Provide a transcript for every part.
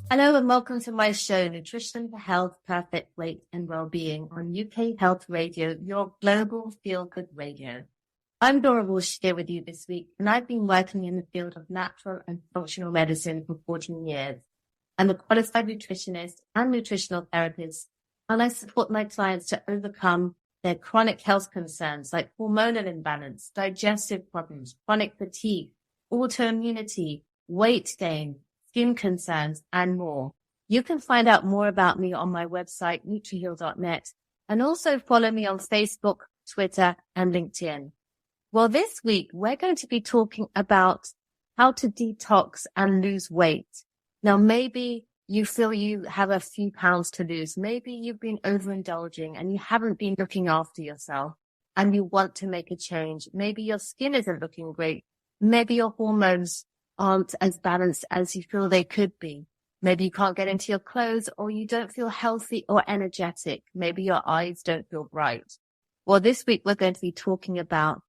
Hello and welcome to my show, Nutrition for Health, Perfect Weight and Wellbeing on UK Health Radio, your global feel-good radio. I'm Dora Walsh here with you this week, and I've been working in the field of natural and functional medicine for 14 years. I'm a qualified nutritionist and nutritional therapist, and I support my clients to overcome their chronic health concerns like hormonal imbalance, digestive problems, chronic fatigue, autoimmunity, weight gain, skin concerns, and more. You can find out more about me on my website, nutriheal.net, and also follow me on Facebook, Twitter, and LinkedIn. Well, this week, we're going to be talking about how to detox and lose weight. Now, maybe you feel you have a few pounds to lose. Maybe you've been overindulging and you haven't been looking after yourself and you want to make a change. Maybe your skin isn't looking great. Maybe your hormones aren't as balanced as you feel they could be. Maybe you can't get into your clothes, or you don't feel healthy or energetic. Maybe your eyes don't feel bright. Well, this week we're going to be talking about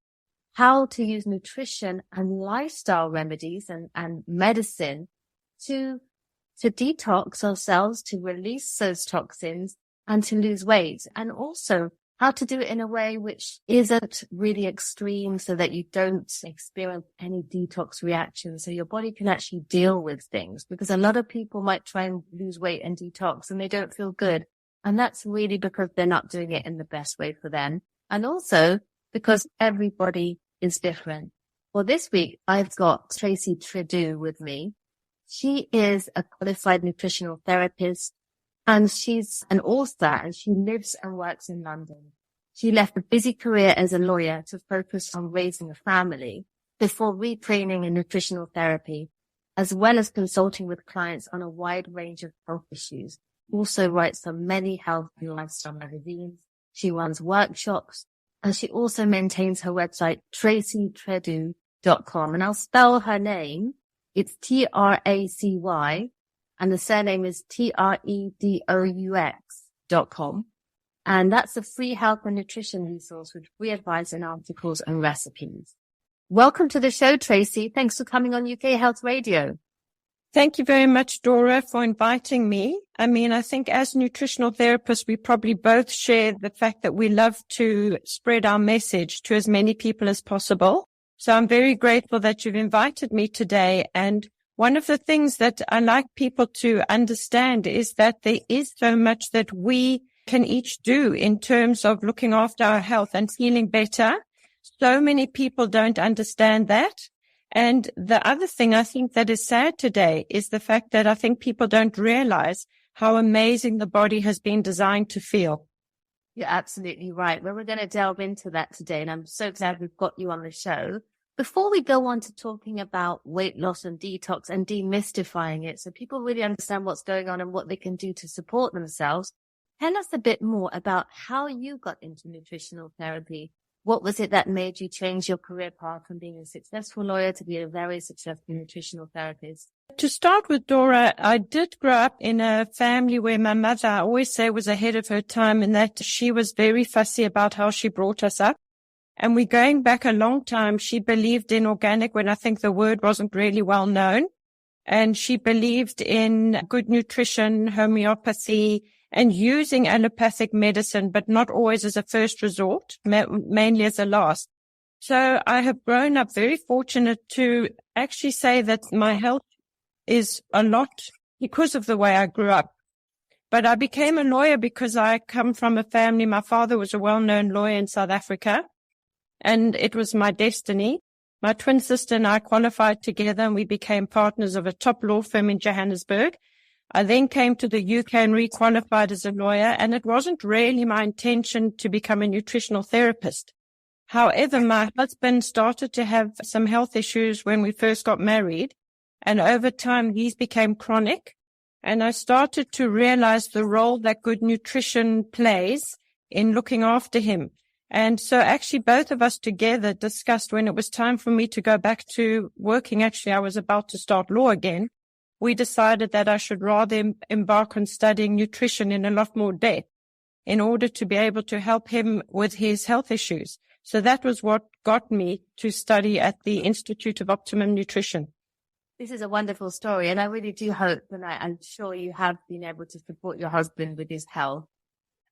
how to use nutrition and lifestyle remedies and medicine to detox ourselves, to release those toxins and to lose weight, and also how to do it in a way which isn't really extreme so that you don't experience any detox reactions, so your body can actually deal with things. Because a lot of people might try and lose weight and detox and they don't feel good. And that's really because they're not doing it in the best way for them. And also because everybody is different. Well, this week I've got Tracy Tredoux with me. She is a qualified nutritional therapist, and she's an author, and she lives and works in London. She left a busy career as a lawyer to focus on raising a family before retraining in nutritional therapy, as well as consulting with clients on a wide range of health issues. Also writes on many health and lifestyle magazines. She runs workshops, and she also maintains her website, tracytredoux.com. And I'll spell her name. It's Tracy. And the surname is Tredoux.com. And that's a free health and nutrition resource with free advice and articles and recipes. Welcome to the show, Tracy. Thanks for coming on UK Health Radio. Thank you very much, Dora, for inviting me. I think as nutritional therapists, we probably both share the fact that we love to spread our message to as many people as possible. So I'm very grateful that you've invited me today. And one of the things that I like people to understand is that there is so much that we can each do in terms of looking after our health and feeling better. So many people don't understand that. And the other thing I think that is sad today is the fact that I think people don't realize how amazing the body has been designed to feel. You're absolutely right. Well, we're going to delve into that today, and I'm so glad we've got you on the show. Before we go on to talking about weight loss and detox and demystifying it, so people really understand what's going on and what they can do to support themselves, tell us a bit more about how you got into nutritional therapy. What was it that made you change your career path from being a successful lawyer to be a very successful nutritional therapist? To start with, Dora, I did grow up in a family where my mother, I always say, was ahead of her time, in that she was very fussy about how she brought us up. And we're going back a long time. She believed in organic when I think the word wasn't really well known. And she believed in good nutrition, homeopathy, and using allopathic medicine, but not always as a first resort, mainly as a last. So I have grown up very fortunate to actually say that my health is a lot because of the way I grew up. But I became a lawyer because I come from a family. My father was a well-known lawyer in South Africa, and it was my destiny. My twin sister and I qualified together, and we became partners of a top law firm in Johannesburg. I then came to the UK and requalified as a lawyer, and it wasn't really my intention to become a nutritional therapist. However, my husband started to have some health issues when we first got married, and over time these became chronic, and I started to realize the role that good nutrition plays in looking after him. And so actually both of us together discussed, when it was time for me to go back to working, actually I was about to start law again, we decided that I should rather embark on studying nutrition in a lot more depth in order to be able to help him with his health issues. So that was what got me to study at the Institute of Optimum Nutrition. This is a wonderful story, and I really do hope, and I'm sure you have been able to support your husband with his health.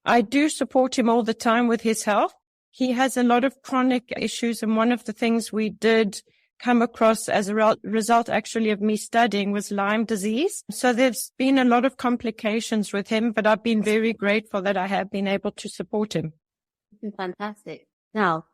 I do support him all the time with his health. He has a lot of chronic issues, and one of the things we did come across as a result actually of me studying was Lyme disease. So there's been a lot of complications with him, but I've been very grateful that I have been able to support him. Fantastic. Now,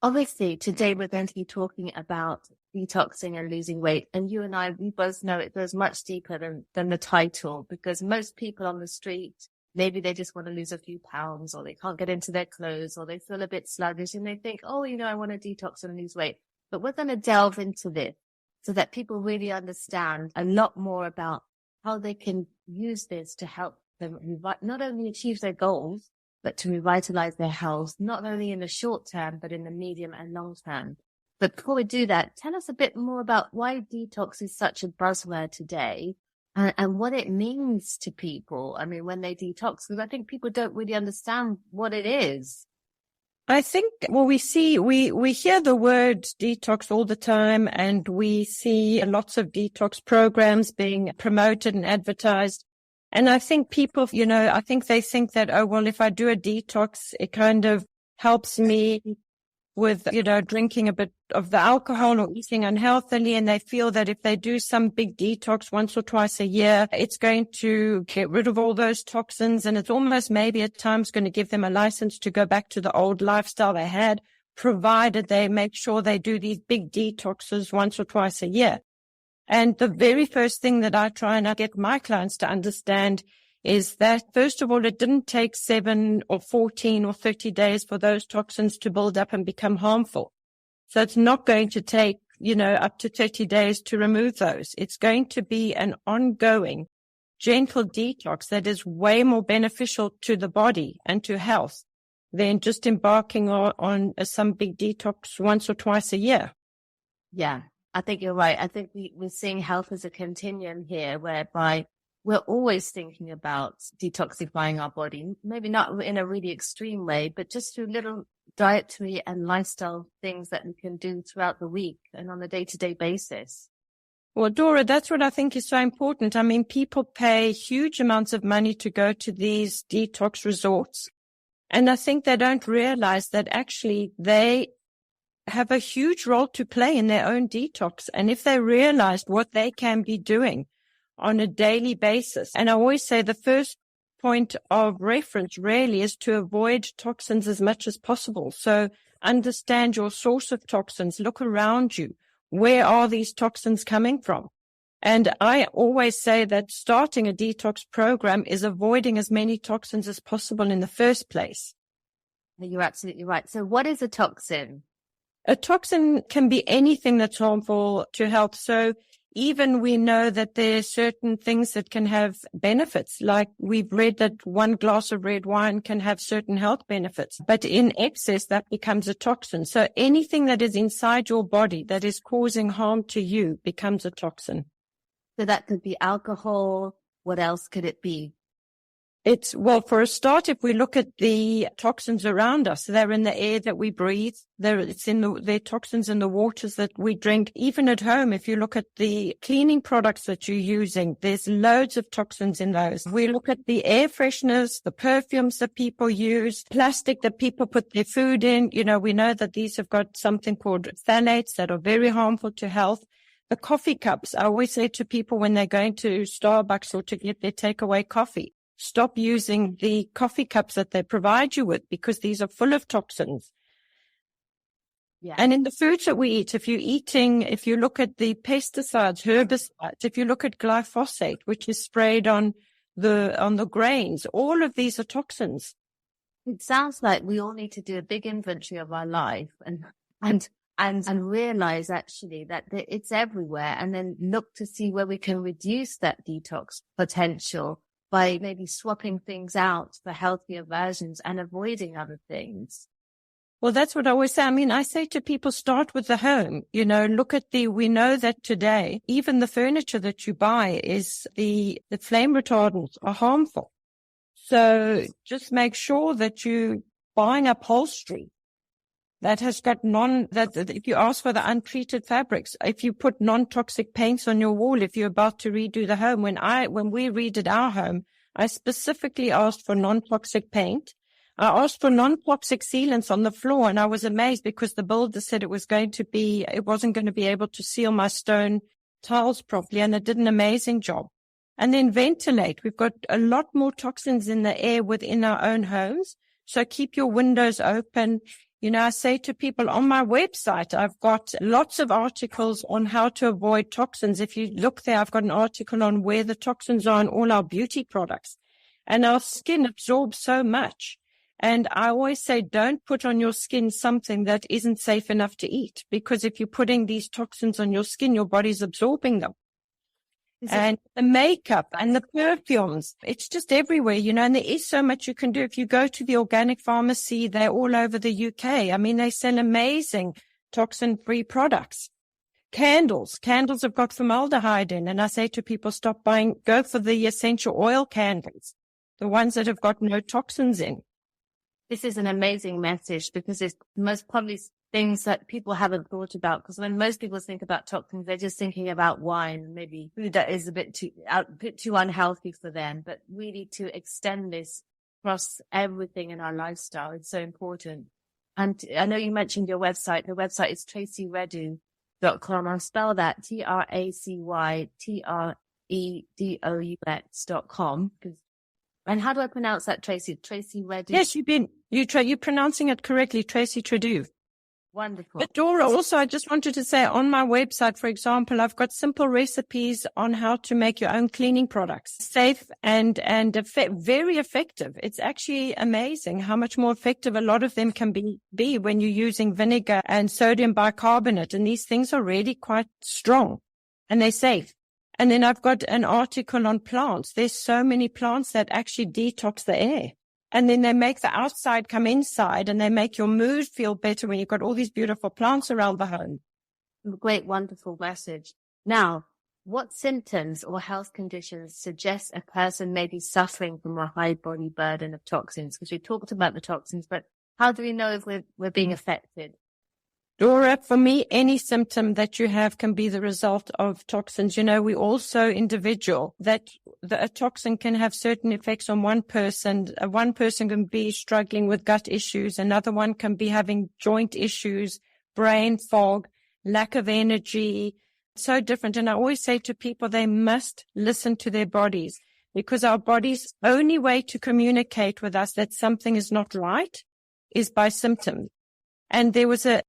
obviously, today we're going to be talking about detoxing and losing weight. And you and I, we both know it goes much deeper than the title, because most people on the street, maybe they just want to lose a few pounds, or they can't get into their clothes, or they feel a bit sluggish and they think, oh, I want to detox and lose weight. But we're going to delve into this so that people really understand a lot more about how they can use this to help them not only achieve their goals, but to revitalize their health, not only in the short term, but in the medium and long term. But before we do that, tell us a bit more about why detox is such a buzzword today, and what it means to people. I mean, when they detox, because I think people don't really understand what it is. I think, we hear the word detox all the time, and we see lots of detox programs being promoted and advertised. And I think people, I think they think that, if I do a detox, it kind of helps me with, drinking a bit of the alcohol or eating unhealthily. And they feel that if they do some big detox once or twice a year, it's going to get rid of all those toxins. And it's almost maybe at times going to give them a license to go back to the old lifestyle they had, provided they make sure they do these big detoxes once or twice a year. And the very first thing that I try and get my clients to understand is that, first of all, it didn't take 7 or 14 or 30 days for those toxins to build up and become harmful. So it's not going to take, up to 30 days to remove those. It's going to be an ongoing, gentle detox that is way more beneficial to the body and to health than just embarking on some big detox once or twice a year. Yeah, I think you're right. I think we're seeing health as a continuum here, whereby we're always thinking about detoxifying our body, maybe not in a really extreme way, but just through little dietary and lifestyle things that we can do throughout the week and on a day-to-day basis. Well, Dora, that's what I think is so important. I mean, people pay huge amounts of money to go to these detox resorts. And I think they don't realize that actually they have a huge role to play in their own detox. And if they realized what they can be doing on a daily basis. And I always say the first point of reference really is to avoid toxins as much as possible. So understand your source of toxins. Look around you. Where are these toxins coming from? And I always say that starting a detox program is avoiding as many toxins as possible in the first place. You're absolutely right. So what is a toxin? A toxin can be anything that's harmful to health. So even we know that there are certain things that can have benefits, like we've read that 1 glass of red wine can have certain health benefits, but in excess, that becomes a toxin. So anything that is inside your body that is causing harm to you becomes a toxin. So that could be alcohol. What else could it be? For a start, if we look at the toxins around us, they're in the air that we breathe. They're toxins in the waters that we drink. Even at home, if you look at the cleaning products that you're using, there's loads of toxins in those. We look at the air fresheners, the perfumes that people use, plastic that people put their food in. We know that these have got something called phthalates that are very harmful to health. The coffee cups, I always say to people when they're going to Starbucks or to get their takeaway coffee, stop using the coffee cups that they provide you with, because these are full of toxins. Yeah. And in the foods that we eat, if you look at the pesticides, herbicides, if you look at glyphosate, which is sprayed on the grains, all of these are toxins. It sounds like we all need to do a big inventory of our life and realize actually that it's everywhere, and then look to see where we can reduce that detox potential by maybe swapping things out for healthier versions and avoiding other things. Well, that's what I always say. I mean, I say to people, start with the home. We know that today, even the furniture that you buy is the flame retardants are harmful. So just make sure that you're buying upholstery that has got that if you ask for the untreated fabrics, if you put non-toxic paints on your wall, if you're about to redo the home, when we redid our home, I specifically asked for non-toxic paint. I asked for non-toxic sealants on the floor, and I was amazed because the builder said it wasn't going to be able to seal my stone tiles properly, and it did an amazing job. And then ventilate. We've got a lot more toxins in the air within our own homes, so keep your windows open. You know, I say to people on my website, I've got lots of articles on how to avoid toxins. If you look there, I've got an article on where the toxins are in all our beauty products. And our skin absorbs so much. And I always say, don't put on your skin something that isn't safe enough to eat, because if you're putting these toxins on your skin, your body's absorbing them. And the makeup and the perfumes, it's just everywhere, you know, and there is so much you can do. If you go to the organic pharmacy, they're all over the UK. I mean, they sell amazing toxin-free products. Candles have got formaldehyde in. And I say to people, stop buying, go for the essential oil candles, the ones that have got no toxins in. This is an amazing message, because it's most probably things that people haven't thought about. Because when most people think about toxins, they're just thinking about wine, maybe food that is a bit too unhealthy for them. But really, to extend this across everything in our lifestyle, it's so important. And I know you mentioned your website. The website is tracytredoux.com. I'll spell that TracyTredoux.com. And how do I pronounce that, Tracy? Tracy Tredoux? Yes, you're pronouncing it correctly, Tracy Tredoux. Wonderful. But Dora, also, I just wanted to say on my website, for example, I've got simple recipes on how to make your own cleaning products. Safe and very effective. It's actually amazing how much more effective a lot of them can be when you're using vinegar and sodium bicarbonate. And these things are really quite strong and they're safe. And then I've got an article on plants. There's so many plants that actually detox the air. And then they make the outside come inside, and they make your mood feel better when you've got all these beautiful plants around the home. Great, wonderful message. Now, what symptoms or health conditions suggest a person may be suffering from a high body burden of toxins? Because we talked about the toxins, but how do we know if we're being affected? Dora, for me, any symptom that you have can be the result of toxins. You know, we also individual that a toxin can have certain effects on one person. One person can be struggling with gut issues. Another one can be having joint issues, brain fog, lack of energy. So different. And I always say to people, they must listen to their bodies, because our body's only way to communicate with us that something is not right is by symptoms. And there was a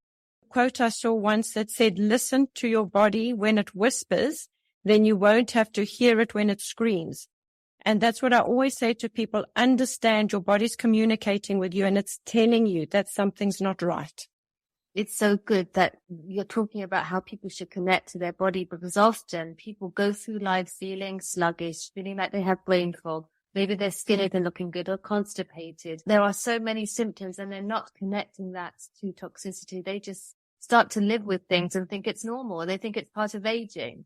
quote I saw once that said, listen to your body when it whispers, then you won't have to hear it when it screams. And that's what I always say to people. Understand your body's communicating with you, and it's telling you that something's not right. It's so good that you're talking about how people should connect to their body, because often people go through life feeling sluggish, feeling like they have brain fog. Maybe their skin isn't looking good or constipated. There are so many symptoms, and they're not connecting that to toxicity. They just start to live with things and think it's normal. They think it's part of aging.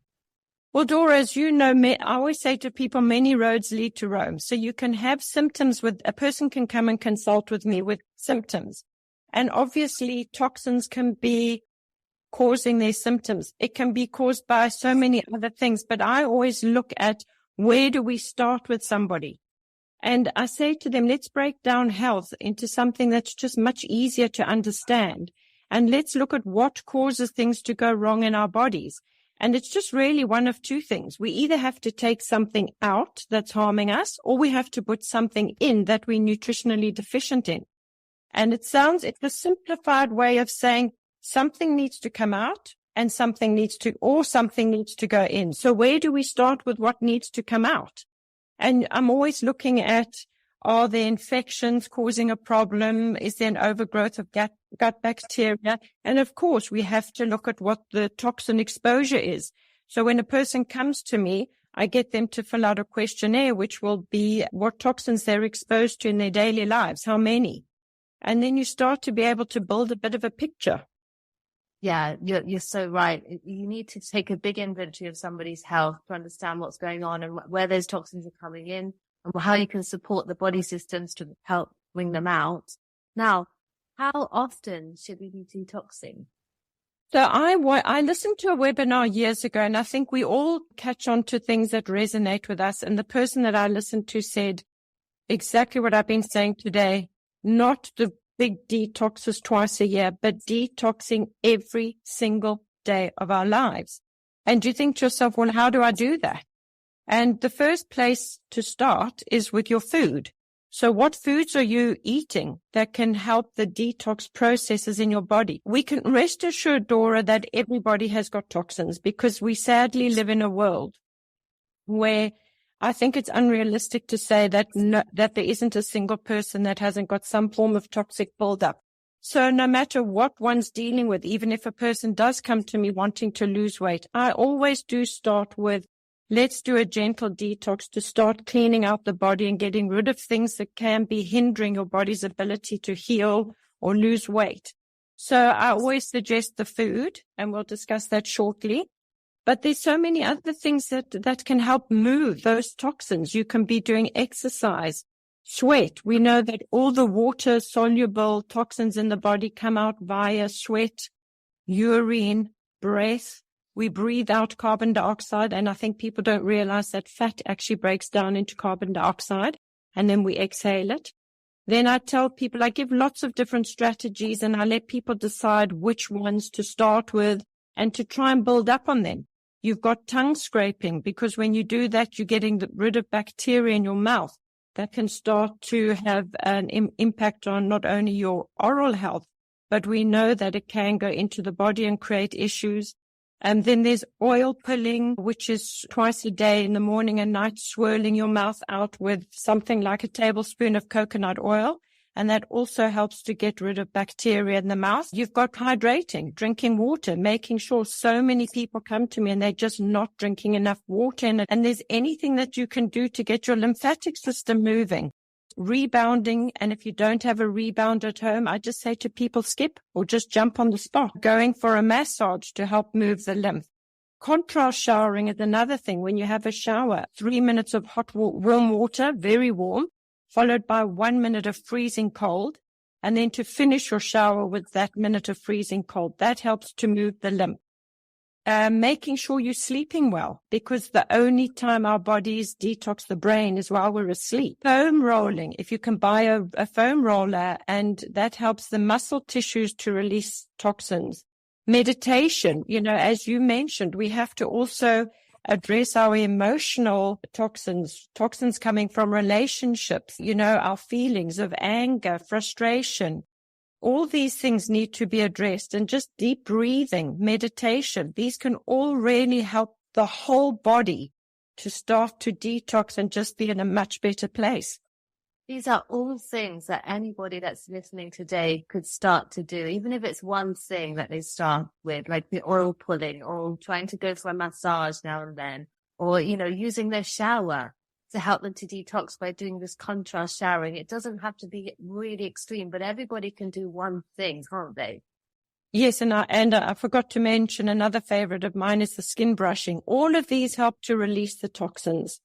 Well, Dora, as you know, I always say to people, many roads lead to Rome. So you can have symptoms a person can come and consult with me with symptoms. And obviously toxins can be causing their symptoms. It can be caused by so many other things, but I always look at, where do we start with somebody? And I say to them, let's break down health into something that's just much easier to understand. And let's look at what causes things to go wrong in our bodies. And it's just really one of two things. We either have to take something out that's harming us, or we have to put something in that we're nutritionally deficient in. And it's a simplified way of saying something needs to come out and something needs to go in. So where do we start with what needs to come out? And I'm always looking at, are there infections causing a problem? Is there an overgrowth of gut bacteria? And of course, we have to look at what the toxin exposure is. So when a person comes to me, I get them to fill out a questionnaire, which will be what toxins they're exposed to in their daily lives, how many. And then you start to be able to build a bit of a picture. Yeah, you're so right. You need to take a big inventory of somebody's health to understand what's going on and where those toxins are coming in, and how you can support the body systems to help bring them out. Now, how often should we be detoxing? So I listened to a webinar years ago, and I think we all catch on to things that resonate with us. And the person that I listened to said exactly what I've been saying today, not the big detoxes twice a year, but detoxing every single day of our lives. And you think to yourself, well, how do I do that? And the first place to start is with your food. So what foods are you eating that can help the detox processes in your body? We can rest assured, Dora, that everybody has got toxins, because we sadly live in a world where I think it's unrealistic to say that that there isn't a single person that hasn't got some form of toxic buildup. So no matter what one's dealing with, even if a person does come to me wanting to lose weight, I always do start with, let's do a gentle detox to start cleaning out the body and getting rid of things that can be hindering your body's ability to heal or lose weight. So I always suggest the food, and we'll discuss that shortly. But there's so many other things that can help move those toxins. You can be doing exercise, sweat. We know that all the water-soluble toxins in the body come out via sweat, urine, breath. We breathe out carbon dioxide, and I think people don't realize that fat actually breaks down into carbon dioxide, and then we exhale it. Then I tell people, I give lots of different strategies, and I let people decide which ones to start with and to try and build up on them. You've got tongue scraping, because when you do that, you're getting rid of bacteria in your mouth that can start to have an impact on not only your oral health, but we know that it can go into the body and create issues. And then there's oil pulling, which is twice a day in the morning and night, swirling your mouth out with something like a tablespoon of coconut oil. And that also helps to get rid of bacteria in the mouth. You've got hydrating, drinking water, making sure. So many people come to me and they're just not drinking enough water in it. And there's anything that you can do to get your lymphatic system moving. Rebounding, and if you don't have a rebound at home, I just say to people, skip or just jump on the spot. Going for a massage to help move the lymph. Contrast showering is another thing. When you have a shower, 3 minutes of hot warm water, very warm, followed by 1 minute of freezing cold, and then to finish your shower with that minute of freezing cold. That helps to move the lymph. Making sure you're sleeping well, because the only time our bodies detox the brain is while we're asleep. Foam rolling, if you can buy a foam roller, and that helps the muscle tissues to release toxins. Meditation, as you mentioned, we have to also address our emotional toxins coming from relationships, our feelings of anger, frustration. All these things need to be addressed, and just deep breathing, meditation. These can all really help the whole body to start to detox and just be in a much better place. These are all things that anybody that's listening today could start to do, even if it's one thing that they start with, like the oil pulling or trying to go for a massage now and then, or, using their shower to help them to detox by doing this contrast showering. It doesn't have to be really extreme, but everybody can do one thing, can't they? Yes, and I forgot to mention another favorite of mine is the skin brushing. All of these help to release the toxins.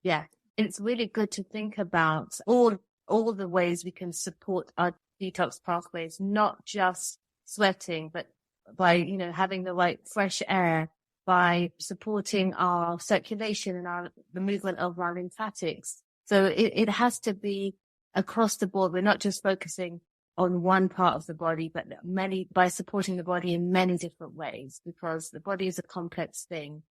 Yeah, it's really good to think about all the ways we can support our detox pathways, not just sweating, but by, having the right fresh air, by supporting our circulation and the movement of our lymphatics. So it has to be across the board. We're not just focusing on one part of the body, but by supporting the body in many different ways, because the body is a complex thing.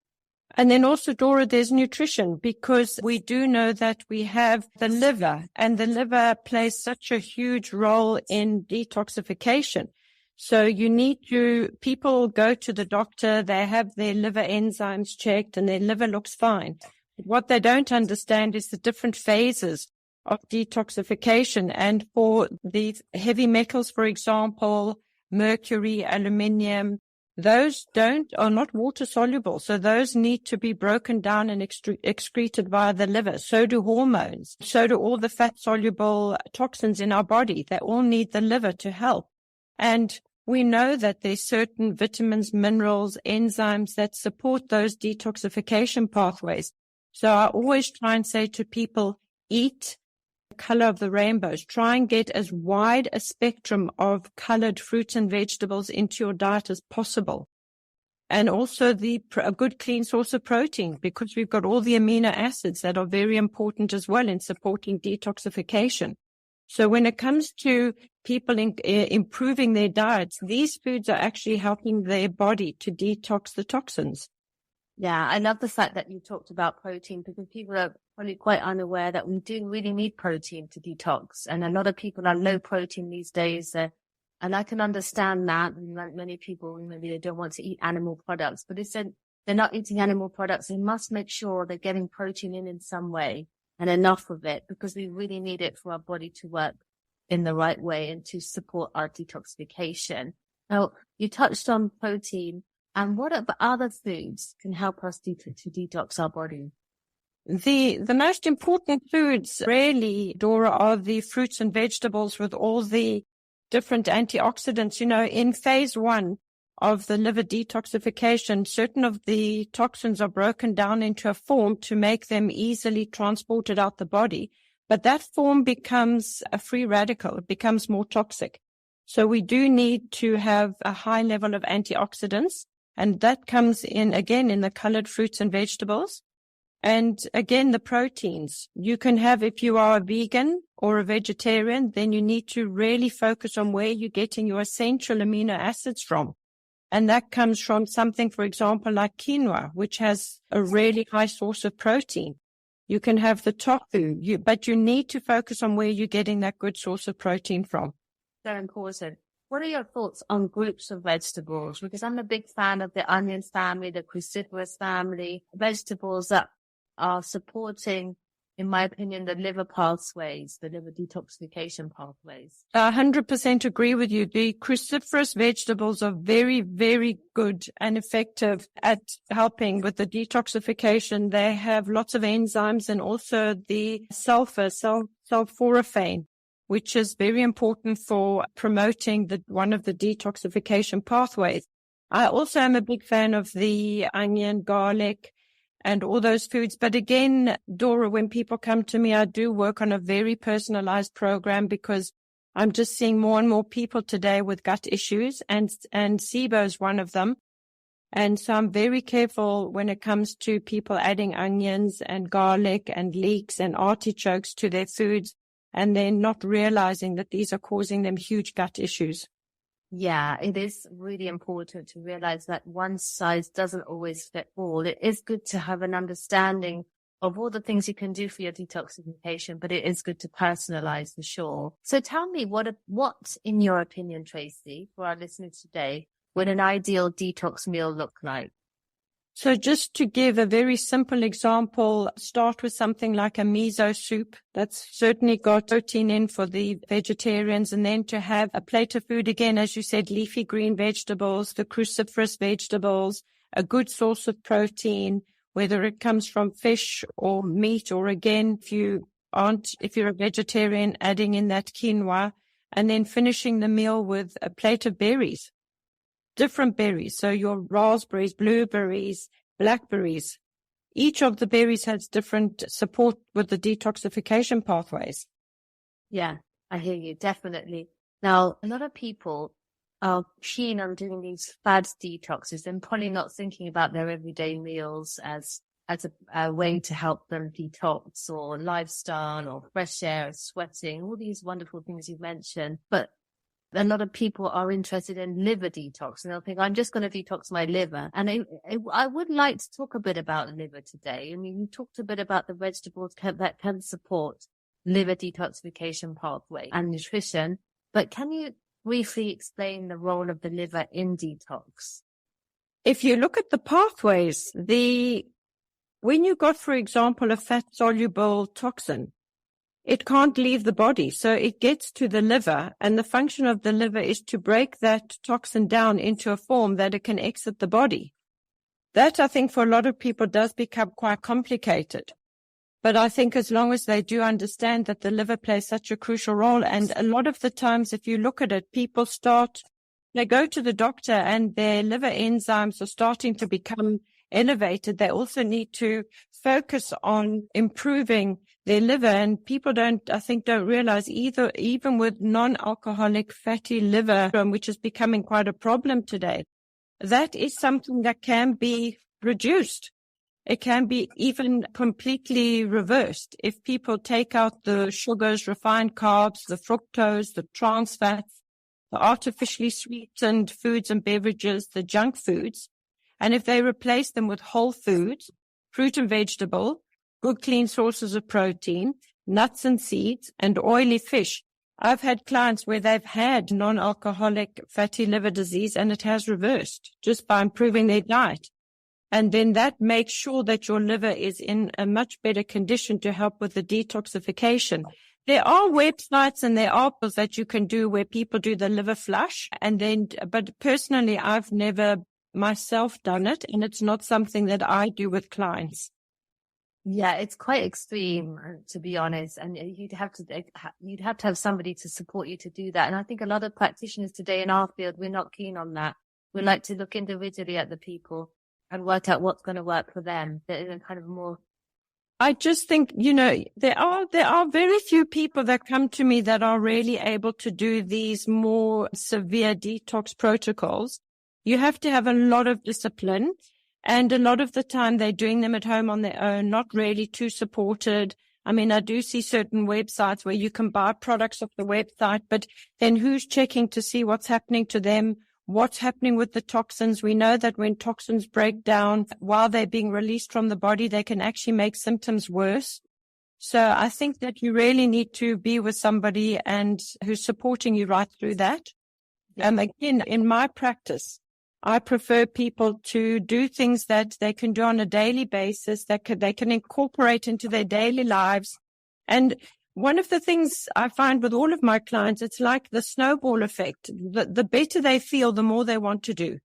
And then also, Dora, there's nutrition, because we do know that we have the liver, and the liver plays such a huge role in detoxification. So people go to the doctor, they have their liver enzymes checked and their liver looks fine. But what they don't understand is the different phases of detoxification. And for these heavy metals, for example, mercury, aluminium, those are not water soluble. So those need to be broken down and excreted via the liver. So do hormones. So do all the fat soluble toxins in our body. They all need the liver to help. And we know that there's certain vitamins, minerals, enzymes that support those detoxification pathways. So I always try and say to people, eat color of the rainbows. Try and get as wide a spectrum of colored fruits and vegetables into your diet as possible. And also a good clean source of protein, because we've got all the amino acids that are very important as well in supporting detoxification. So when it comes to people improving their diets, these foods are actually helping their body to detox the toxins. Yeah, I love the fact that you talked about protein, because people are probably quite unaware that we do really need protein to detox. And a lot of people are low protein these days. And I can understand that. And many people, maybe they don't want to eat animal products, but if they're not eating animal products, they must make sure they're getting protein in some way, and enough of it, because we really need it for our body to work in the right way and to support our detoxification. Now, you touched on protein, and what other foods can help us to detox our body? The most important foods, really, Dora, are the fruits and vegetables with all the different antioxidants. In phase 1 of the liver detoxification, certain of the toxins are broken down into a form to make them easily transported out the body. But that form becomes a free radical. It becomes more toxic. So we do need to have a high level of antioxidants. And that comes in, again, in the colored fruits and vegetables. And again, the proteins. You can have, if you are a vegan or a vegetarian, then you need to really focus on where you're getting your essential amino acids from. And that comes from something, for example, like quinoa, which has a really high source of protein. You can have the tofu, but you need to focus on where you're getting that good source of protein from. So important. What are your thoughts on groups of vegetables? Because I'm a big fan of the onion family, the cruciferous family, vegetables that are supporting, in my opinion, the liver pathways, the liver detoxification pathways. I 100% agree with you. The cruciferous vegetables are very, very good and effective at helping with the detoxification. They have lots of enzymes and also the sulforaphane, which is very important for promoting one of the detoxification pathways. I also am a big fan of the onion, garlic, and all those foods. But again, Dora, when people come to me, I do work on a very personalized program, because I'm just seeing more and more people today with gut issues, and SIBO is one of them. And so I'm very careful when it comes to people adding onions and garlic and leeks and artichokes to their foods, and then not realizing that these are causing them huge gut issues. Yeah, it is really important to realize that one size doesn't always fit all. It is good to have an understanding of all the things you can do for your detoxification, but it is good to personalize for sure. So tell me, what in your opinion, Tracy, for our listeners today, would an ideal detox meal look like? So just to give a very simple example, start with something like a miso soup. That's certainly got protein in for the vegetarians. And then to have a plate of food, again, as you said, leafy green vegetables, the cruciferous vegetables, a good source of protein, whether it comes from fish or meat, or again, if you're a vegetarian, adding in that quinoa, and then finishing the meal with a plate of berries. Different berries. So your raspberries, blueberries, blackberries. Each of the berries has different support with the detoxification pathways. Yeah, I hear you. Definitely. Now, a lot of people are keen on doing these fad detoxes and probably not thinking about their everyday meals as a way to help them detox, or lifestyle, or fresh air, sweating, all these wonderful things you mentioned. But a lot of people are interested in liver detox, and they'll think, I'm just going to detox my liver. And I would like to talk a bit about liver today. I mean, you talked a bit about the vegetables that can support liver detoxification pathway and nutrition, but can you briefly explain the role of the liver in detox? If you look at the pathways, when you got, for example, a fat-soluble toxin, it can't leave the body. So it gets to the liver, and the function of the liver is to break that toxin down into a form that it can exit the body. That, I think, for a lot of people does become quite complicated. But I think as long as they do understand that the liver plays such a crucial role, and a lot of the times, if you look at it, they go to the doctor and their liver enzymes are starting to become elevated. They also need to focus on improving their liver. And people don't realize even with non-alcoholic fatty liver, which is becoming quite a problem today, that is something that can be reduced. It can be even completely reversed if people take out the sugars, refined carbs, the fructose, the trans fats, the artificially sweetened foods and beverages, the junk foods, and if they replace them with whole foods, fruit and vegetable, good clean sources of protein, nuts and seeds, and oily fish. I've had clients where they've had non-alcoholic fatty liver disease and it has reversed just by improving their diet. And then that makes sure that your liver is in a much better condition to help with the detoxification. There are websites and there are pills that you can do where people do the liver flush. But personally, I've never myself done it, and it's not something that I do with clients. Yeah, it's quite extreme, to be honest, and you'd have to have somebody to support you to do that. And I think a lot of practitioners today in our field, we're not keen on that. We like to look individually at the people and work out what's going to work for them. They're kind of more. I just think, there are very few people that come to me that are really able to do these more severe detox protocols. You have to have a lot of discipline, and a lot of the time they're doing them at home on their own, not really too supported. I mean, I do see certain websites where you can buy products off the website, but then who's checking to see what's happening to them? What's happening with the toxins? We know that when toxins break down while they're being released from the body, they can actually make symptoms worse. So I think that you really need to be with somebody and who's supporting you right through that. Again, in my practice, I prefer people to do things that they can do on a daily basis, that they can incorporate into their daily lives. And one of the things I find with all of my clients, it's like the snowball effect. The better they feel, the more they want to do.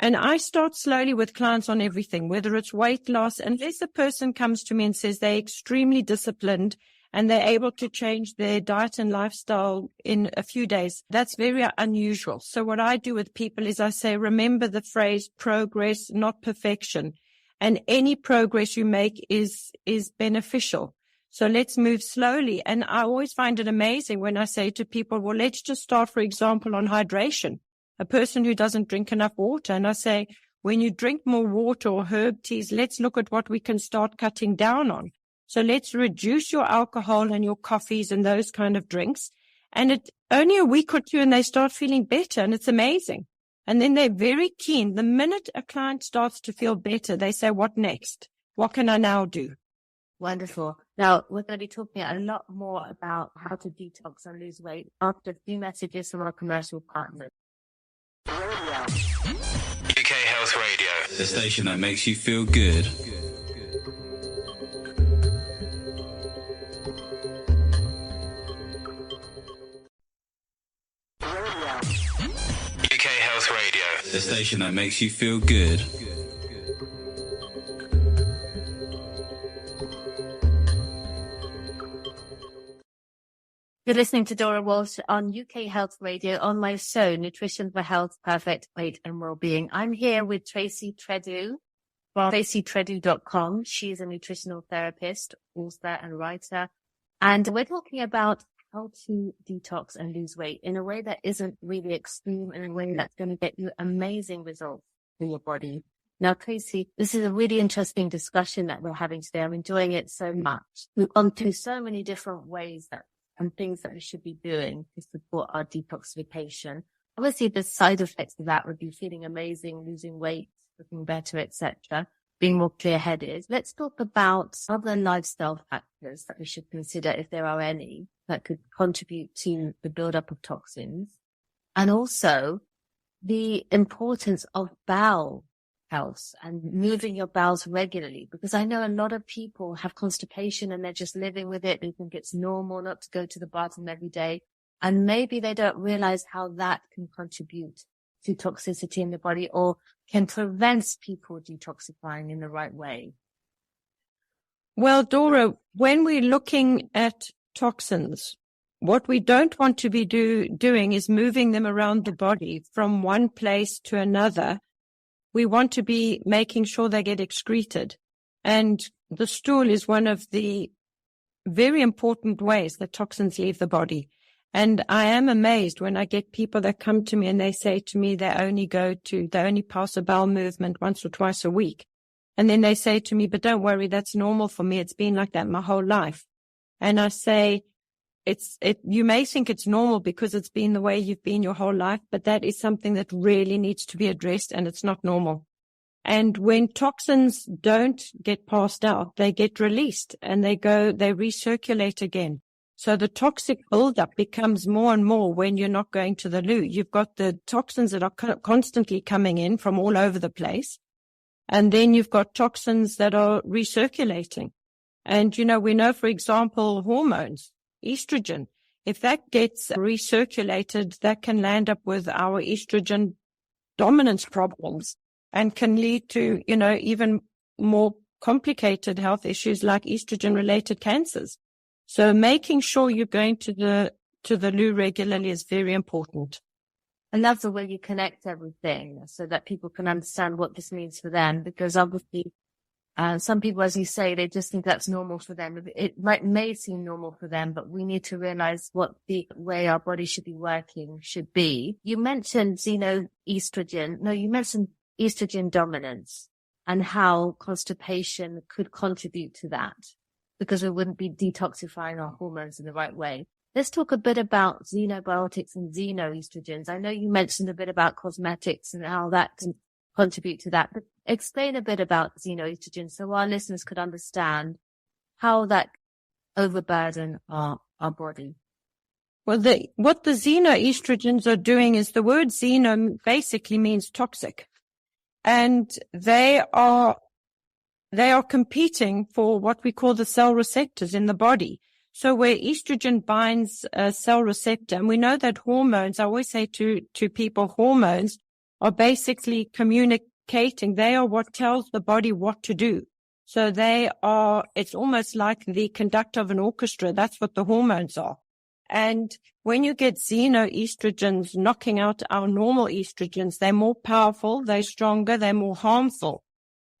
And I start slowly with clients on everything, whether it's weight loss, unless a person comes to me and says they're extremely disciplined and they're able to change their diet and lifestyle in a few days. That's very unusual. So what I do with people is I say, remember the phrase progress, not perfection. And any progress you make is beneficial. So let's move slowly. And I always find it amazing when I say to people, well, let's just start, for example, on hydration. A person who doesn't drink enough water. And I say, when you drink more water or herb teas, let's look at what we can start cutting down on. So let's reduce your alcohol and your coffees and those kind of drinks. And it only a week or two and they start feeling better, and it's amazing. And then they're very keen. The minute a client starts to feel better, they say, what next? What can I now do? Wonderful. Now, we're going to be talking a lot more about how to detox and lose weight after a few messages from our commercial partners. UK Health Radio, the station that makes you feel good. UK Health Radio, the station that makes you feel good. You're listening to Dora Walsh on UK Health Radio on my show, Nutrition for Health, Perfect Weight and Wellbeing. I'm here with Tracy Tredoux from tracytredoux.com. She's a nutritional therapist, author and writer. And we're talking about how to detox and lose weight in a way that isn't really extreme, in a way that's going to get you amazing results for your body. Now, Tracy, this is a really interesting discussion that we're having today. I'm enjoying it so much. We've gone through so many different ways and things that we should be doing to support our detoxification. Obviously, the side effects of that would be feeling amazing, losing weight, looking better, etc., being more clear-headed. Let's talk about other lifestyle factors that we should consider, if there are any, that could contribute to the buildup of toxins, and also the importance of bowel health and moving your bowels regularly, because I know a lot of people have constipation and they're just living with it. They think it's normal not to go to the bathroom every day, and maybe they don't realize how that can contribute to toxicity in the body or can prevent people detoxifying in the right way. Well, Dora, when we're looking at toxins, what we don't want to be doing is moving them around the body from one place to another. We want to be making sure they get excreted. And the stool is one of the very important ways that toxins leave the body. And I am amazed when I get people that come to me and they say to me they only pass a bowel movement once or twice a week. And then they say to me, but don't worry, that's normal for me. It's been like that my whole life. And I say, you may think it's normal because it's been the way you've been your whole life, but that is something that really needs to be addressed, and it's not normal. And when toxins don't get passed out, they get released and they recirculate again. So the toxic buildup becomes more and more when you're not going to the loo. You've got the toxins that are constantly coming in from all over the place. And then you've got toxins that are recirculating. And, we know, for example, hormones, estrogen, if that gets recirculated, that can land up with our estrogen dominance problems and can lead to, even more complicated health issues like estrogen-related cancers. So making sure you're going to the loo regularly is very important. And that's the way you connect everything so that people can understand what this means for them, because obviously some people, as you say, they just think that's normal for them. It may seem normal for them, but we need to realize what the way our body should be working should be. You mentioned estrogen dominance and how constipation could contribute to that, because we wouldn't be detoxifying our hormones in the right way. Let's talk a bit about xenobiotics and xenoestrogens. I know you mentioned a bit about cosmetics and how that can contribute to that, but explain a bit about xenoestrogens so our listeners could understand how that overburden our body. Well, what the xenoestrogens are doing is, the word xeno basically means toxic. And they are competing for what we call the cell receptors in the body. So where estrogen binds a cell receptor, and we know that hormones, I always say to people, hormones are basically communicating. They are what tells the body what to do. So it's almost like the conductor of an orchestra. That's what the hormones are. And when you get xenoestrogens knocking out our normal estrogens, they're more powerful, they're stronger, they're more harmful.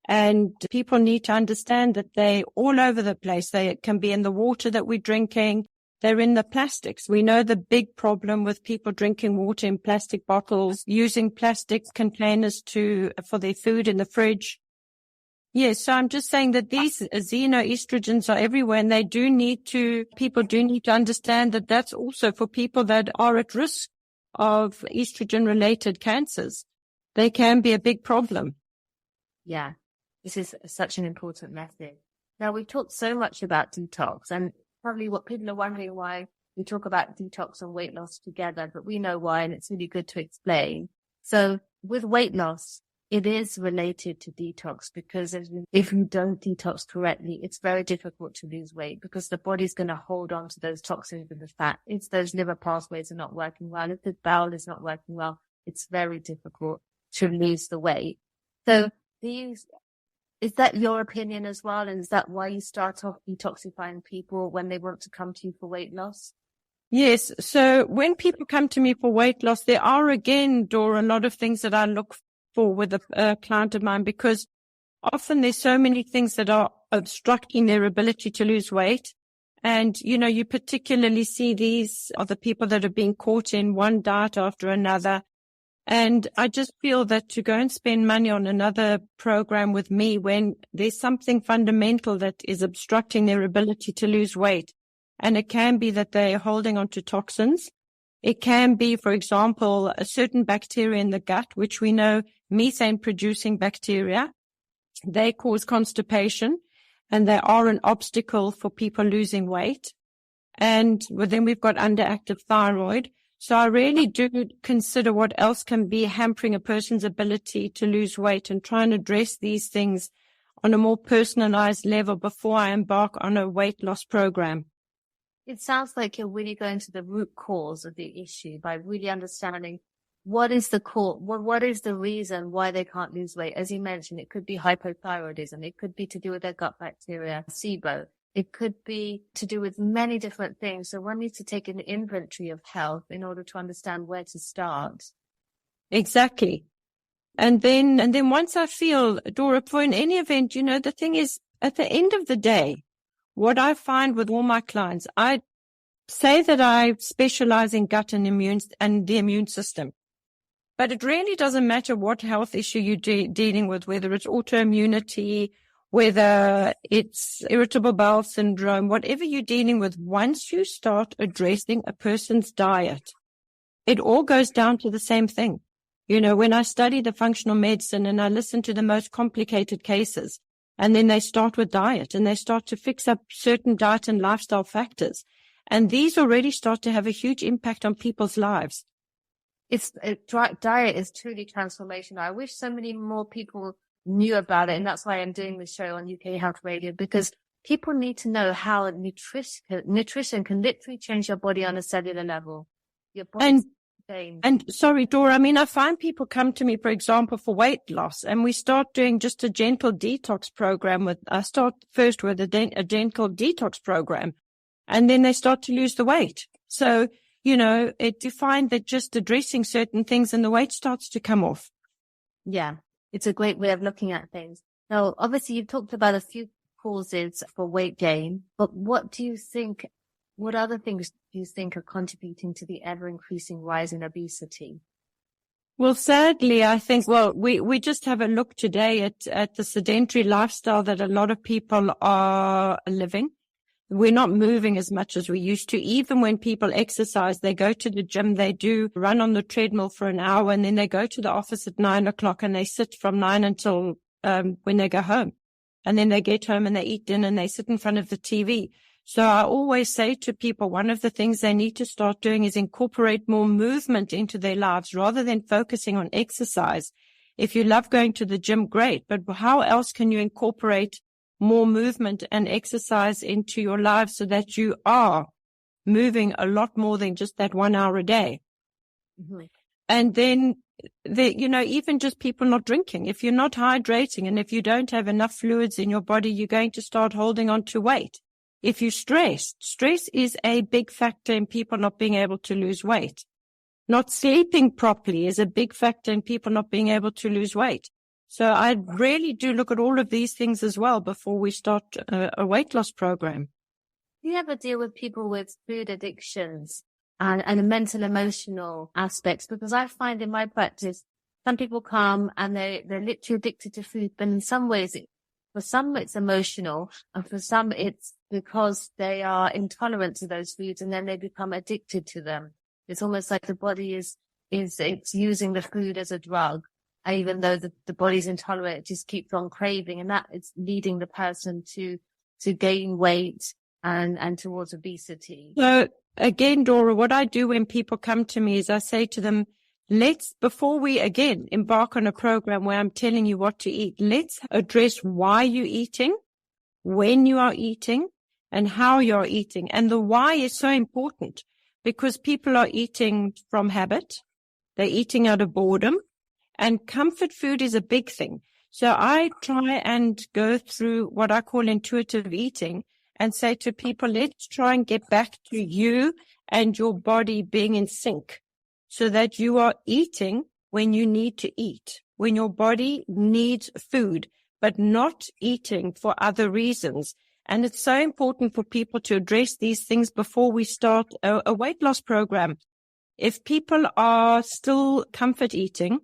And people need to understand that they're all over the place. They can be in the water that we're drinking. They're in the plastics. We know the big problem with people drinking water in plastic bottles, using plastic containers for their food in the fridge. Yes, so I'm just saying that these xenoestrogens are everywhere, and people do need to understand that that's also for people that are at risk of estrogen-related cancers. They can be a big problem. Yeah. This is such an important message. Now, we've talked so much about detox, and probably what people are wondering why we talk about detox and weight loss together, but we know why, and it's really good to explain. So with weight loss, it is related to detox, because if you don't detox correctly, it's very difficult to lose weight because the body's going to hold on to those toxins and the fat. It's those liver pathways are not working well. If the bowel is not working well, it's very difficult to lose the weight. So is that your opinion as well? And is that why you start off detoxifying people when they want to come to you for weight loss? Yes. So when people come to me for weight loss, there are, again, Dora, a lot of things that I look for with a client of mine, because often there's so many things that are obstructing their ability to lose weight. And, you particularly see these are the people that are being caught in one diet after another. And I just feel that to go and spend money on another program with me when there's something fundamental that is obstructing their ability to lose weight. And it can be that they're holding on to toxins. It can be, for example, a certain bacteria in the gut, which we know methane-producing bacteria. They cause constipation, and they are an obstacle for people losing weight. And then we've got underactive thyroid. So I really do consider what else can be hampering a person's ability to lose weight, and try and address these things on a more personalized level before I embark on a weight loss program. It sounds like you're really going to the root cause of the issue by really understanding what is the cause, what is the reason why they can't lose weight. As you mentioned, it could be hypothyroidism. It could be to do with their gut bacteria, SIBO. It could be to do with many different things. So one needs to take an inventory of health in order to understand where to start. Exactly. And then once I feel, Dora, for in any event, the thing is, at the end of the day, what I find with all my clients, I say that I specialize in gut and the immune system. But it really doesn't matter what health issue you're dealing with, whether it's autoimmunity, whether it's irritable bowel syndrome, whatever you're dealing with. Once you start addressing a person's diet, it all goes down to the same thing. You know, when I study the functional medicine and I listen to the most complicated cases, and then they start with diet and they start to fix up certain diet and lifestyle factors. And these already start to have a huge impact on people's lives. Diet is truly transformational. I wish so many more people knew about it. And that's why I'm doing this show on UK Health Radio, because people need to know how nutrition can literally change your body on a cellular level. Your body and sorry, Dora, I mean, I find people come to me, for example, for weight loss, and we start doing just a gentle detox program. I start first with a gentle detox program, and then they start to lose the weight. So, you know, you find that just addressing certain things and the weight starts to come off. Yeah, it's a great way of looking at things. Now, obviously, you've talked about a few causes for weight gain, but what other things do you think are contributing to the ever-increasing rise in obesity? Well, sadly, I think, we just have a look today at the sedentary lifestyle that a lot of people are living. We're not moving as much as we used to. Even when people exercise, they go to the gym, they do run on the treadmill for an hour, and then they go to the office at 9:00 and they sit from 9 until when they go home. And then they get home and they eat dinner and they sit in front of the TV. So I always say to people, one of the things they need to start doing is incorporate more movement into their lives rather than focusing on exercise. If you love going to the gym, great, but how else can you incorporate more movement and exercise into your life so that you are moving a lot more than just that 1 hour a day? Mm-hmm. And then, even just people not drinking. If you're not hydrating and if you don't have enough fluids in your body, you're going to start holding on to weight. If you're stressed, stress is a big factor in people not being able to lose weight. Not sleeping properly is a big factor in people not being able to lose weight. So I really do look at all of these things as well before we start a weight loss program. Do you ever deal with people with food addictions and mental, emotional aspects? Because I find in my practice, some people come and they're literally addicted to food, but in some ways, for some it's emotional, and for some it's because they are intolerant to those foods, and then they become addicted to them. It's almost like the body is using the food as a drug. Even though the body's intolerant, it just keeps on craving, and that is leading the person to gain weight and towards obesity. So again, Dora, what I do when people come to me is I say to them, before we again embark on a program where I'm telling you what to eat, let's address why you're eating, when you are eating, and how you're eating. And the why is so important because people are eating from habit. They're eating out of boredom. And comfort food is a big thing. So I try and go through what I call intuitive eating and say to people, let's try and get back to you and your body being in sync so that you are eating when you need to eat, when your body needs food, but not eating for other reasons. And it's so important for people to address these things before we start a weight loss program. If people are still comfort eating,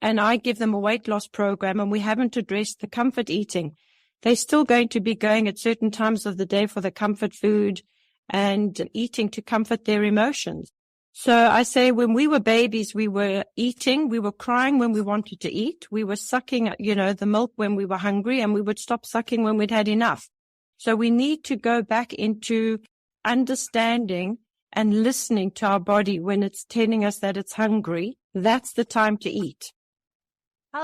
and I give them a weight loss program and we haven't addressed the comfort eating, they're still going to be going at certain times of the day for the comfort food and eating to comfort their emotions. So I say when we were babies, we were eating, we were crying when we wanted to eat. We were sucking, the milk when we were hungry, and we would stop sucking when we'd had enough. So we need to go back into understanding and listening to our body when it's telling us that it's hungry. That's the time to eat.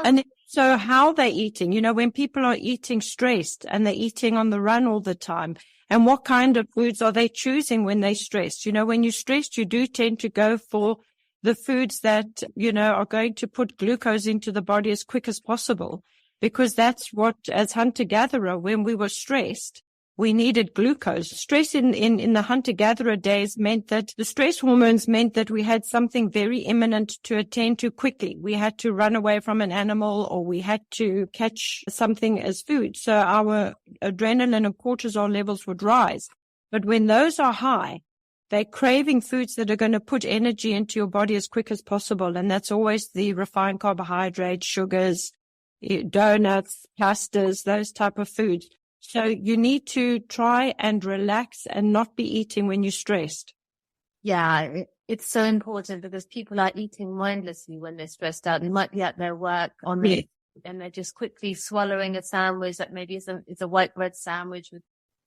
And so how they're eating, when people are eating stressed and they're eating on the run all the time, and what kind of foods are they choosing when they're stressed? When you're stressed, you do tend to go for the foods that, are going to put glucose into the body as quick as possible, because that's what, as hunter-gatherer, when we were stressed, we needed glucose. Stress in the hunter-gatherer days meant that the stress hormones meant that we had something very imminent to attend to quickly. We had to run away from an animal, or we had to catch something as food. So our adrenaline and cortisol levels would rise. But when those are high, they're craving foods that are going to put energy into your body as quick as possible. And that's always the refined carbohydrates, sugars, donuts, pastas, those type of foods. So you need to try and relax and not be eating when you're stressed. Yeah, it's so important because people are eating mindlessly when they're stressed out. They might be at their work and they're just quickly swallowing a sandwich that maybe it's a white bread sandwich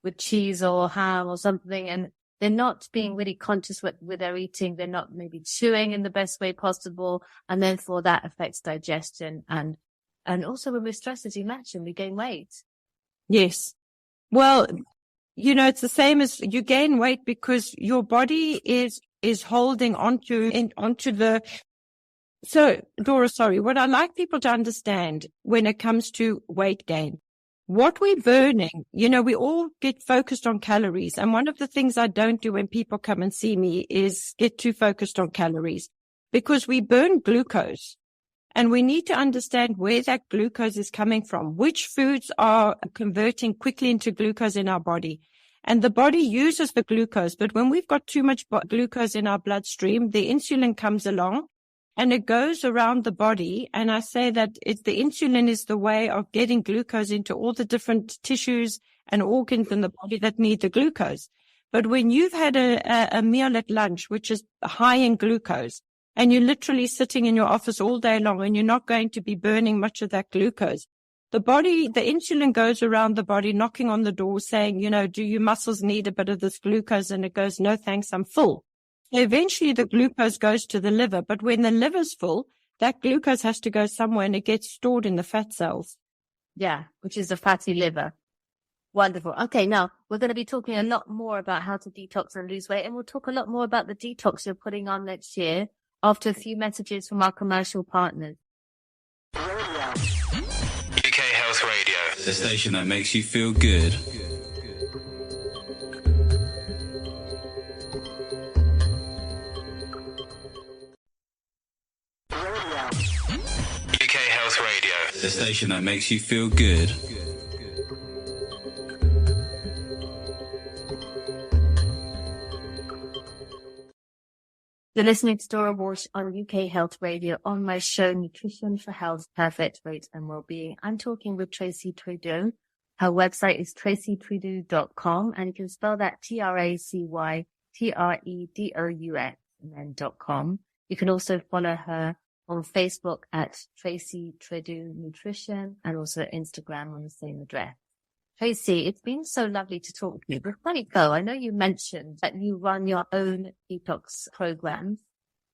with cheese or ham or something. And they're not being really conscious with their eating. They're not maybe chewing in the best way possible. And therefore that affects digestion. And also when we're stressed, as you mentioned, we gain weight. Yes. Well, it's the same as you gain weight because your body is holding onto the. So, Dora, sorry, what I like people to understand when it comes to weight gain, what we're burning, we all get focused on calories. And one of the things I don't do when people come and see me is get too focused on calories because we burn glucose. And we need to understand where that glucose is coming from, which foods are converting quickly into glucose in our body. And the body uses the glucose, but when we've got too much glucose in our bloodstream, the insulin comes along and it goes around the body. And I say that the insulin is the way of getting glucose into all the different tissues and organs in the body that need the glucose. But when you've had a meal at lunch, which is high in glucose, and you're literally sitting in your office all day long and you're not going to be burning much of that glucose, the insulin goes around the body, knocking on the door saying, do your muscles need a bit of this glucose? And it goes, no, thanks, I'm full. So eventually the glucose goes to the liver. But when the liver's full, that glucose has to go somewhere and it gets stored in the fat cells. Yeah, which is the fatty liver. Wonderful. Okay, now we're going to be talking a lot more about how to detox and lose weight. And we'll talk a lot more about the detox you're putting on next year after a few messages from our commercial partners. UK Health Radio, the station that makes you feel good. UK Health Radio, the station that makes you feel good. You're listening to Dora Walsh on UK Health Radio on my show, Nutrition for Health, Perfect Weight and Wellbeing. I'm talking with Tracy Tredoux. Her website is tracytredoux.com, and you can spell that TracyTredoux and then .com. You can also follow her on Facebook at Tracy Tredoux Nutrition and also Instagram on the same address. Tracy, it's been so lovely to talk to you. Before you go, I know you mentioned that you run your own detox programs.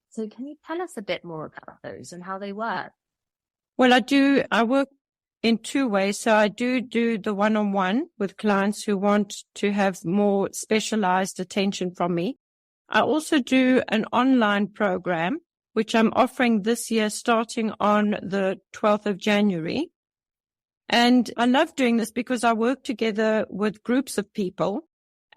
So can you tell us a bit more about those and how they work? Well, I do. I work in two ways. So I do the one-on-one with clients who want to have more specialized attention from me. I also do an online program, which I'm offering this year starting on the 12th of January. And I love doing this because I work together with groups of people,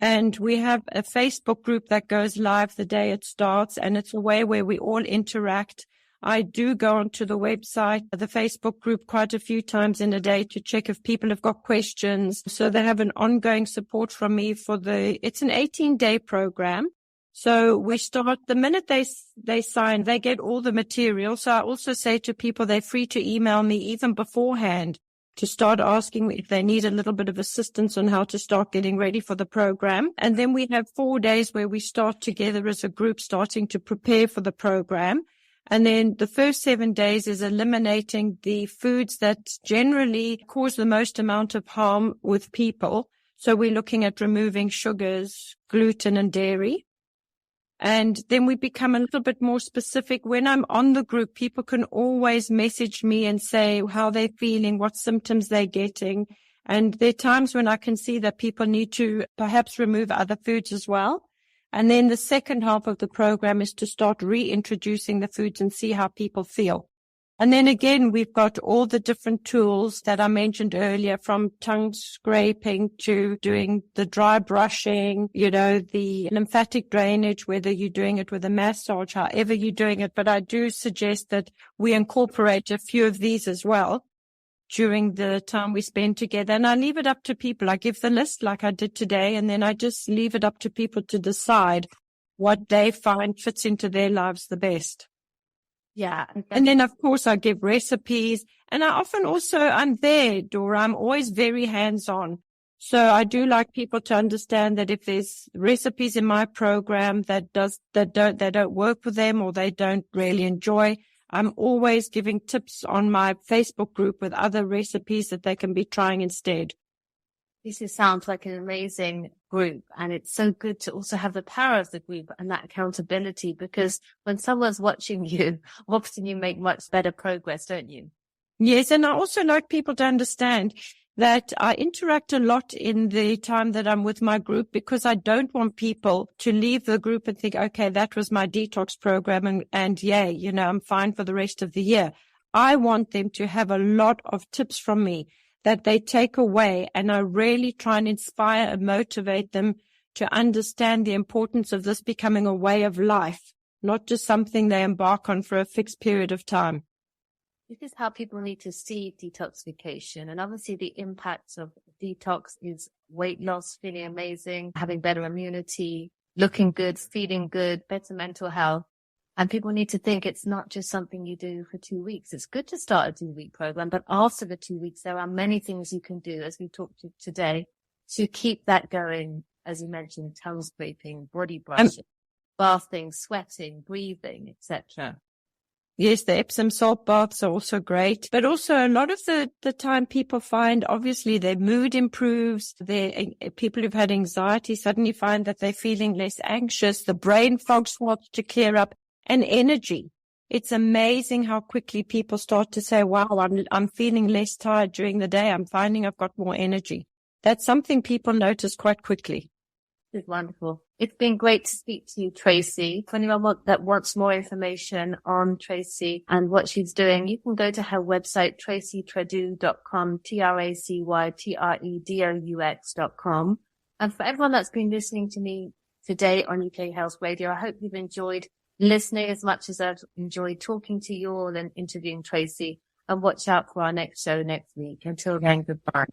and we have a Facebook group that goes live the day it starts, and it's a way where we all interact. I do go onto the website, the Facebook group, quite a few times in a day to check if people have got questions. So they have an ongoing support from me it's an 18-day program. So we start the minute they sign, they get all the material. So I also say to people, they're free to email me even beforehand to start asking if they need a little bit of assistance on how to start getting ready for the program. And then we have 4 days where we start together as a group starting to prepare for the program. And then the first 7 days is eliminating the foods that generally cause the most amount of harm with people. So we're looking at removing sugars, gluten, and dairy. And then we become a little bit more specific. When I'm on the group, people can always message me and say how they're feeling, what symptoms they're getting. And there are times when I can see that people need to perhaps remove other foods as well. And then the second half of the program is to start reintroducing the foods and see how people feel. And then again, we've got all the different tools that I mentioned earlier, from tongue scraping to doing the dry brushing, the lymphatic drainage, whether you're doing it with a massage, however you're doing it. But I do suggest that we incorporate a few of these as well during the time we spend together. And I leave it up to people. I give the list like I did today, and then I just leave it up to people to decide what they find fits into their lives the best. Yeah. And then, of course, I give recipes. And I often also, I'm there, Dora. I'm always very hands-on. So I do like people to understand that if there's recipes in my program that don't work with them or they don't really enjoy, I'm always giving tips on my Facebook group with other recipes that they can be trying instead. This sounds like an amazing group, and it's so good to also have the power of the group and that accountability, because when someone's watching you, often you make much better progress, don't you? Yes, and I also like people to understand that I interact a lot in the time that I'm with my group, because I don't want people to leave the group and think, okay, that was my detox program and yay, I'm fine for the rest of the year. I want them to have a lot of tips from me that they take away, and I really try and inspire and motivate them to understand the importance of this becoming a way of life, not just something they embark on for a fixed period of time. This is how people need to see detoxification. And obviously the impacts of detox is weight loss, feeling amazing, having better immunity, looking good, feeling good, better mental health. And people need to think it's not just something you do for 2 weeks. It's good to start a 2-week program, but after the 2 weeks, there are many things you can do, as we talked to today, to keep that going. As you mentioned, tongue scraping, body brushing, bathing, sweating, breathing, etc. Yes, the Epsom salt baths are also great, but also a lot of the time people find, obviously, their mood improves. People who've had anxiety suddenly find that they're feeling less anxious. The brain fog starts to clear up. And energy. It's amazing how quickly people start to say, wow, I'm feeling less tired during the day. I'm finding I've got more energy. That's something people notice quite quickly. It's wonderful. It's been great to speak to you, Tracy. For anyone that wants more information on Tracy and what she's doing, you can go to her website, tracytredoux.com, TracyTredoux.com. And for everyone that's been listening to me today on UK Health Radio, I hope you've enjoyed listening as much as I've enjoyed talking to you all and interviewing Tracy. And watch out for our next show next week. Until then, goodbye.